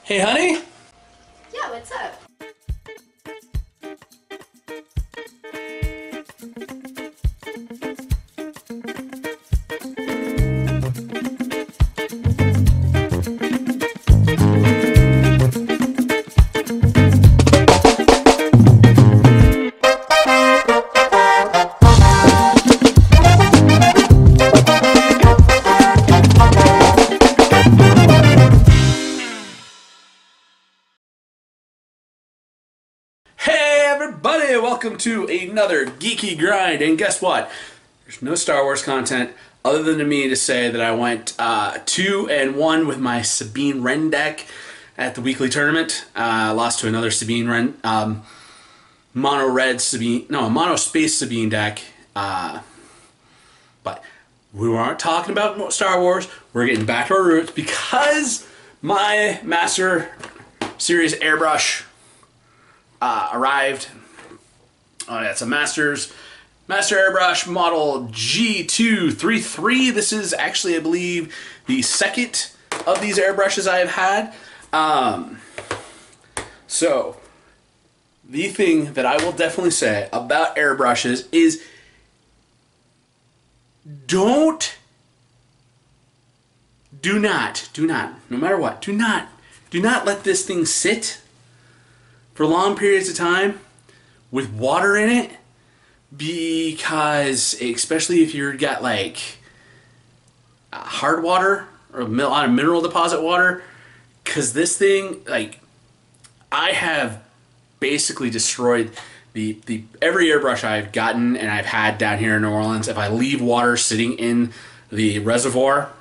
Hey, honey? Yeah, what's up? Everybody, welcome to another Geeky Grind, and guess what? There's no Star Wars content other than to me to say that I went 2-1 with my Sabine Wren deck at the weekly tournament. Lost to another Sabine Wren, mono space Sabine deck. But we weren't talking about Star Wars. We're getting back to our roots because my Master Series Airbrush arrived. It's a Master Airbrush model G233. This is actually, I believe, the second of these airbrushes I have had. So, the thing that I will definitely say about airbrushes is do not, no matter what, do not let this thing sit for long periods of time with water in it, because especially if you've got like hard water or a lot of mineral deposit water, because this thing, like, I have basically destroyed the every airbrush I've gotten and I've had down here in New Orleans. If I leave water sitting in the reservoir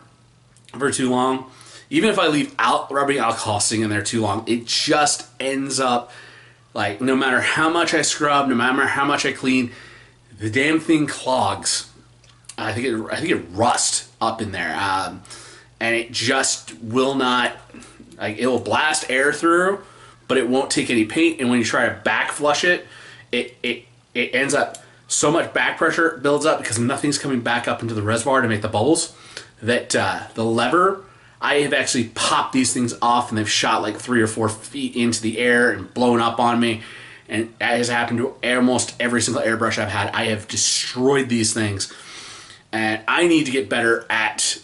for too long, even if I leave rubbing alcohol sitting in there too long, it just ends up, like, no matter how much I scrub, no matter how much I clean, the damn thing clogs. I think it rusts up in there, and it just will not, like, it will blast air through, but it won't take any paint. And when you try to back flush it, it ends up, so much back pressure builds up because nothing's coming back up into the reservoir to make the bubbles, that the lever, I have actually popped these things off and they've shot like 3 or 4 feet into the air and blown up on me. And that has happened to almost every single airbrush I've had. I have destroyed these things. And I need to get better at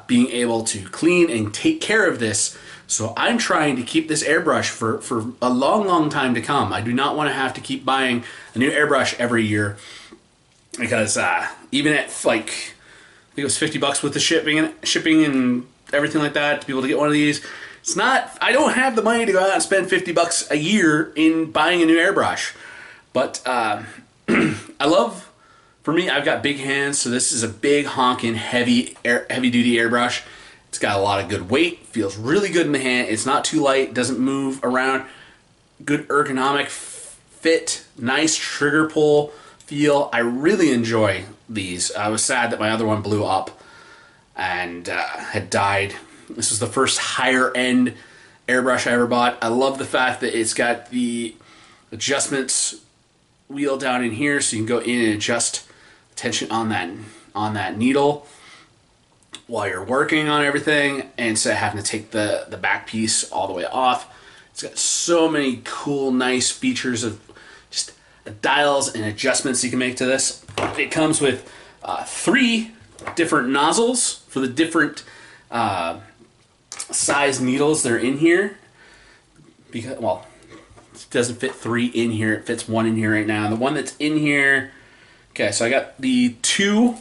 being able to clean and take care of this. So I'm trying to keep this airbrush for a long, long time to come. I do not want to have to keep buying a new airbrush every year, because even at, like, I think it was $50 with the shipping and everything like that to be able to get one of these. It's not, I don't have the money to go out and spend $50 a year in buying a new airbrush. But I love, for me, I've got big hands, so this is a big honking heavy duty airbrush. It's got a lot of good weight, feels really good in the hand. It's not too light, doesn't move around. Good ergonomic fit, nice trigger pull feel. I really enjoy these. I was sad that my other one blew up and had died. This was the first higher end airbrush I ever bought. I love the fact that it's got the adjustments wheel down in here, so you can go in and adjust tension on that needle while you're working on everything, and instead of having to take the back piece all the way off. It's got so many cool, nice features of just dials and adjustments you can make to this. It comes with 3 different nozzles for the different size needles that are in here. Because, well, it doesn't fit 3 in here, it fits 1 in here right now. And the one that's in here, okay, so I got the 2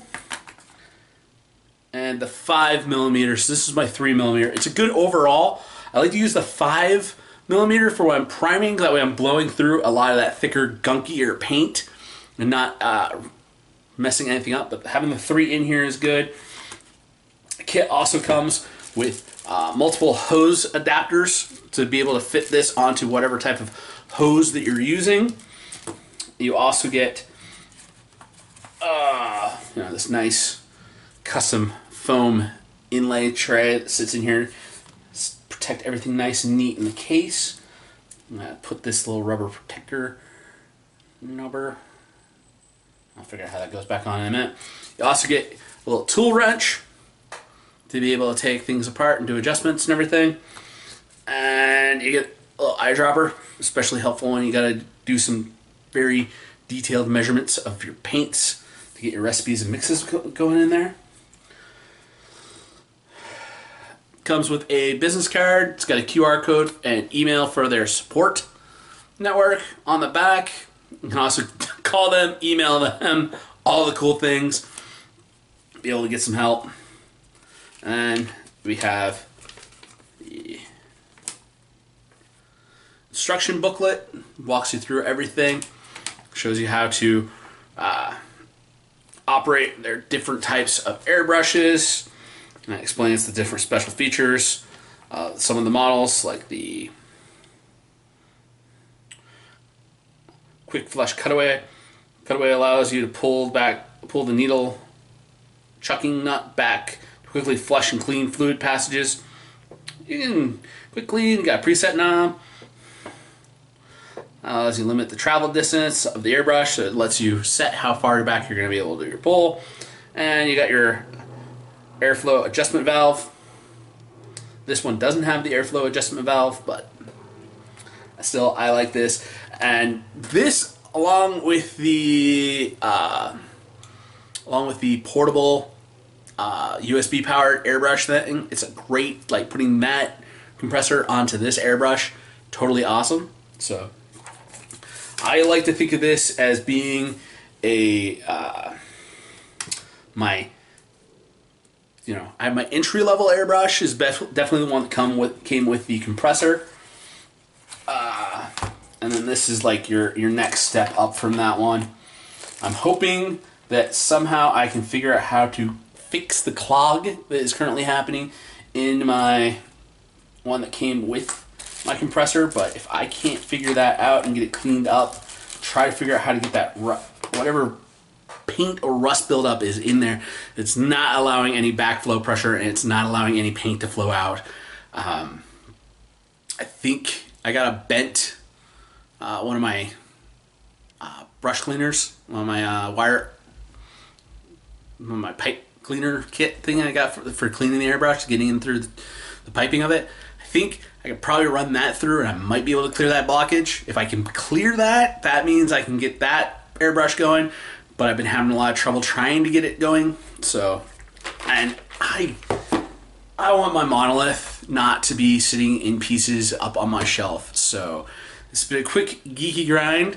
and the 5mm. So this is my 3mm. It's a good overall. I like to use the 5mm for when I'm priming, that way I'm blowing through a lot of that thicker, gunkier paint and not messing anything up. But having the 3 in here is good. The kit also comes with multiple hose adapters to be able to fit this onto whatever type of hose that you're using. You also get this nice custom foam inlay tray that sits in here. Protect everything nice and neat in the case. I'm going to put this little rubber protector number. I'll figure out how that goes back on in a minute. You also get a little tool wrench to be able to take things apart and do adjustments and everything. And you get a little eyedropper, especially helpful when you gotta do some very detailed measurements of your paints to get your recipes and mixes going in there. Comes with a business card. It's got a QR code and email for their support network on the back. You can also call them, email them, all the cool things. Be able to get some help. And we have the instruction booklet. Walks you through everything. Shows you how to operate their different types of airbrushes. And it explains the different special features. Some of the models, like the quick flush cutaway. Cutaway allows you to pull the needle chucking nut back to quickly flush and clean fluid passages. You can quick clean, got a preset knob. Allows you to limit the travel distance of the airbrush, so it lets you set how far back you're going to be able to do your pull. And you got your airflow adjustment valve. This one doesn't have the airflow adjustment valve, but still I like this. And this, along with the portable USB powered airbrush thing, it's a great, like, putting that compressor onto this airbrush, totally awesome. So I like to think of this as being a my entry-level airbrush is definitely the one that came with the compressor, and then this is like your next step up from that one. I'm hoping that somehow I can figure out how to fix the clog that is currently happening in my one that came with my compressor, but if I can't figure that out and get it cleaned up, try to figure out how to get that whatever paint or rust buildup is in there. It's not allowing any backflow pressure, and it's not allowing any paint to flow out. I think I got a bent one of my brush cleaners, one of my pipe cleaner kit thing I got for cleaning the airbrush, getting in through the piping of it. I think I could probably run that through, and I might be able to clear that blockage. If I can clear that, that means I can get that airbrush going. But I've been having a lot of trouble trying to get it going. So, and I want my monolith not to be sitting in pieces up on my shelf. So this has been a quick geeky grind.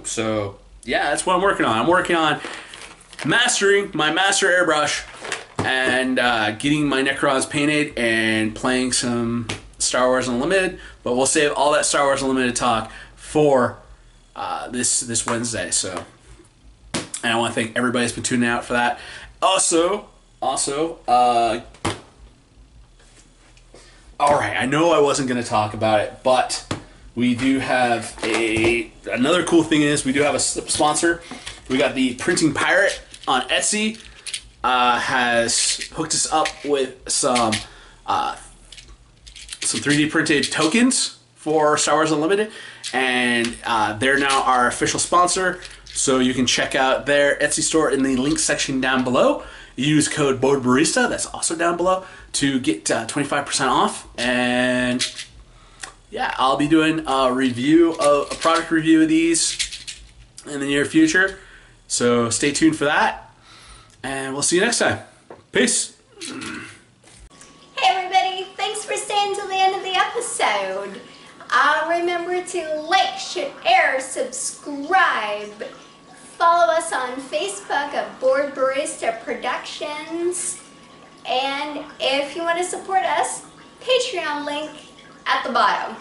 So yeah, that's what I'm working on. I'm working on mastering my master airbrush and getting my Necrons painted and playing some Star Wars Unlimited, but we'll save all that Star Wars Unlimited talk for this Wednesday. So, and I want to thank everybody who's been tuning out for that. Also, all right, I know I wasn't going to talk about it, but we do have another cool thing is we do have a sponsor. We got the Printing Pirate on Etsy. Has hooked us up with some 3D printed tokens for Star Wars Unlimited, and they're now our official sponsor. So you can check out their Etsy store in the link section down below. Use code BoardBarista, that's also down below, to get 25% off. And yeah, I'll be doing a product review of these in the near future. So stay tuned for that, and we'll see you next time. Peace. Hey everybody, thanks for staying till the end of the episode. Remember to like, share, subscribe. Follow us on Facebook at Board Barista Productions. And if you want to support us, Patreon link at the bottom.